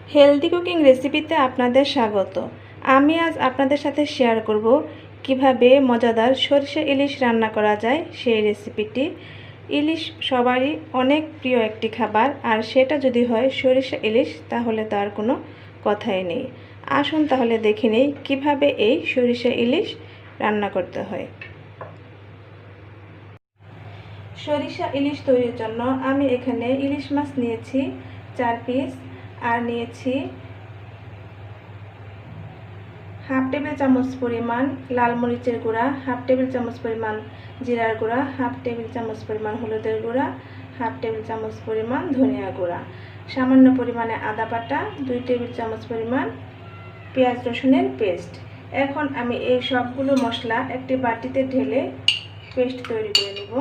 Healthy cooking রেসিপিতে আপনাদের স্বাগত। আমি আজ আপনাদের সাথে শেয়ার করব কিভাবে মজাদার সরিষা ইলিশ রান্না করা যায় সেই রেসিপিটি। ইলিশ সবারই অনেক প্রিয় একটি খাবার, আর সেটা যদি হয় সরিষা ইলিশ তাহলে তো আর কোনো কথাই নেই। আসুন তাহলে দেখে নেই কীভাবে এই সরিষা ইলিশ রান্না করতে হয়। সরিষা ইলিশ তৈরির জন্য আমি এখানে ইলিশ মাছ নিয়েছি 4 পিস, আর নিয়েছি হাফ টেবিল চামচ পরিমাণ লাল মরিচের গুঁড়া, হাফ টেবিল চামচ পরিমাণ জিরার গুঁড়া, হাফ টেবিল চামচ পরিমাণ হলুদের গুঁড়া, হাফ টেবিল চামচ পরিমাণ ধনিয়া গুঁড়া, সামান্য পরিমাণে আদা বাটা, 2 টেবিল চামচ পরিমাণ পেঁয়াজ রসুনের পেস্ট। এখন আমি এই সবগুলো মশলা একটি বাটিতে ঢেলে পেস্ট তৈরি করে নিব।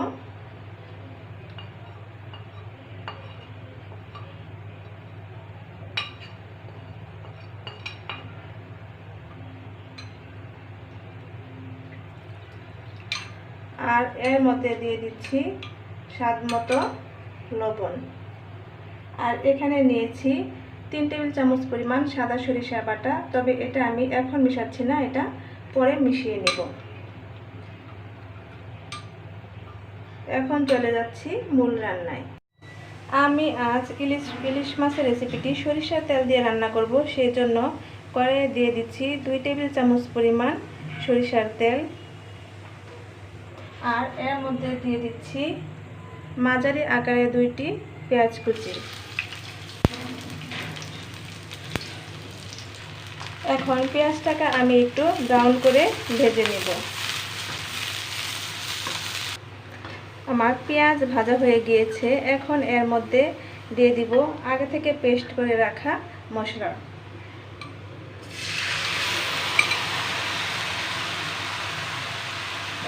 আর এর মধ্যে দিয়ে দিচ্ছি স্বাদ মতো লবণ। আর এখানে নিয়েছি 3 টেবিল চামচ পরিমাণ সাদা সরিষা বাটা, তবে এটা আমি এখন মিশাচ্ছি না, এটা পরে মিশিয়ে নেব। এখন চলে যাচ্ছি মূল রান্নায়। আমি আজ ইলিশ মাছের রেসিপিটি সরিষার তেল দিয়ে রান্না করব, সেই জন্য কড়াইয়ে দিয়ে দিচ্ছি 2 টেবিল চামচ পরিমাণ সরিষার তেল। আর এর মধ্যে দিয়ে দিচ্ছি মাঝারি আকারে 2টি পেঁয়াজ কুচি। এখন পেঁয়াজটাকে আমি একটু ব্রাউন করে ভেজে নেব। আমার পেঁয়াজ ভাজা হয়ে গিয়েছে। এখন এর মধ্যে দিয়ে দিব আগে থেকে পেস্ট করে রাখা মশলা।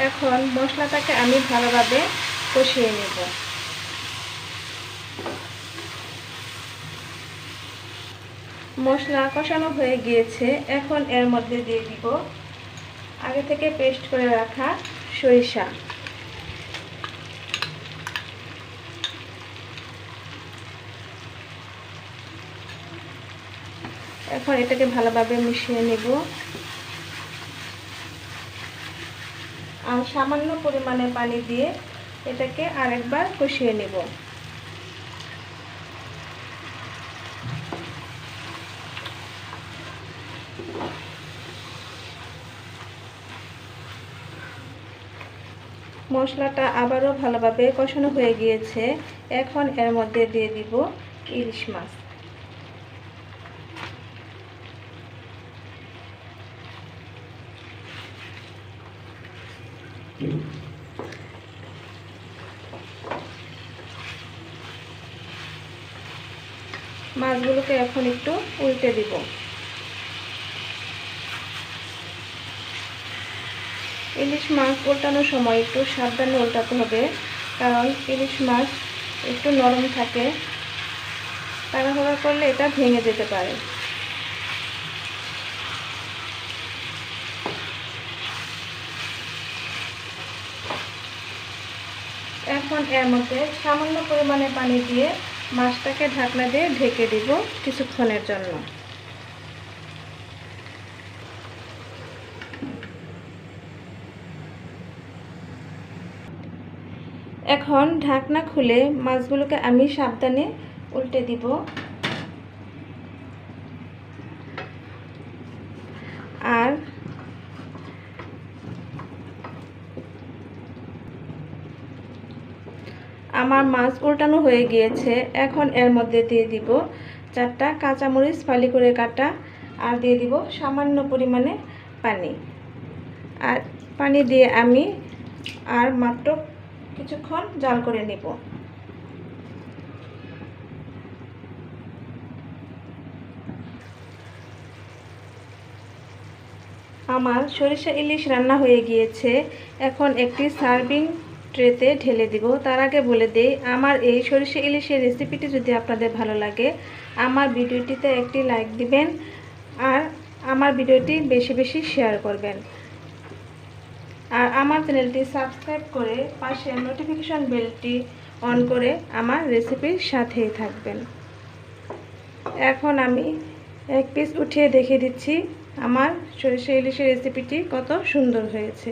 এখন মশলাটাকে আমি ভালোভাবে কষিয়ে নেব। মশলা কষানো হয়ে গিয়েছে। এখন এর মধ্যে দিয়ে দিব আগে থেকে পেস্ট করে রাখা সরিষা। এখন এটাকে ভালোভাবে মিশিয়ে নেব। আর সামান্য পরিমাণে পানি দিয়ে এটাকে আরেকবার কষিয়ে নেব। মশলাটা আবারও ভালোভাবে কষানো হয়ে গিয়েছে। এখন এর মধ্যে দিয়ে দিব ইলিশ মাছ। মাছগুলোকে এখন একটু উল্টে দিব। ইলিশ মাছ উল্টানোর সময় একটু সাবধানে উল্টাতে হবে, কারণ ইলিশ মাছ একটু নরম থাকে, তাড়াহুড়া করলে এটা ভেঙে যেতে পারে। এখন এর মধ্যে সামান্য পরিমাণে পানি দিয়ে মাছটাকে ঢাকনা দিয়ে ঢেকে দিব কিছুক্ষণের জন্য। এখন ঢাকনা খুলে মাছগুলোকে আমি সাবধানে উল্টে দিব। আর আমার মাছ উল্টানো হয়ে গিয়েছে। এখন এর মধ্যে দিয়ে দিব 4টা কাঁচামরিচ ফালি করে কাটা, আর দিয়ে দিব সামান্য পরিমাণে পানি। আর পানি দিয়ে আমি আর মাত্র কিছুক্ষণ জাল করে নেব। আমার সরিষা ইলিশ রান্না হয়ে গিয়েছে। এখন একটি সার্ভিং ট্রেতে ঢেলে দিব। তার আগে বলে দেই, আমার এই সরিষা ইলিশের রেসিপিটি যদি আপনাদের ভালো লাগে, আমার ভিডিওটিতে একটি লাইক দিবেন, আর আমার ভিডিওটি বেশি বেশি শেয়ার করবেন। আর আমার চ্যানেলটি সাবস্ক্রাইব করে পাশে নোটিফিকেশন বেলটি অন করে আমার রেসিপির সাথেই থাকবেন। এখন আমি এক পিস উঠিয়ে দেখিয়ে দিচ্ছি আমার সরিষা ইলিশের রেসিপিটি কত সুন্দর হয়েছে।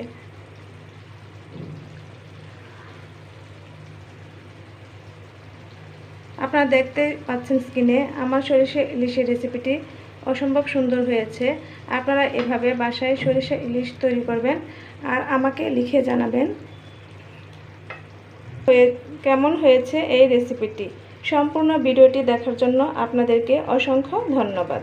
আপনারা দেখতে পাচ্ছেন স্ক্রিনে আমার সরিষা ইলিশের রেসিপিটি অসম্ভব সুন্দর হয়েছে। আপনারা এভাবে বাসায় সরিষা ইলিশ তৈরি করবেন আর আমাকে লিখে জানাবেন কেমন হয়েছে এই রেসিপিটি। সম্পূর্ণ ভিডিওটি দেখার জন্য আপনাদেরকে অসংখ্য ধন্যবাদ।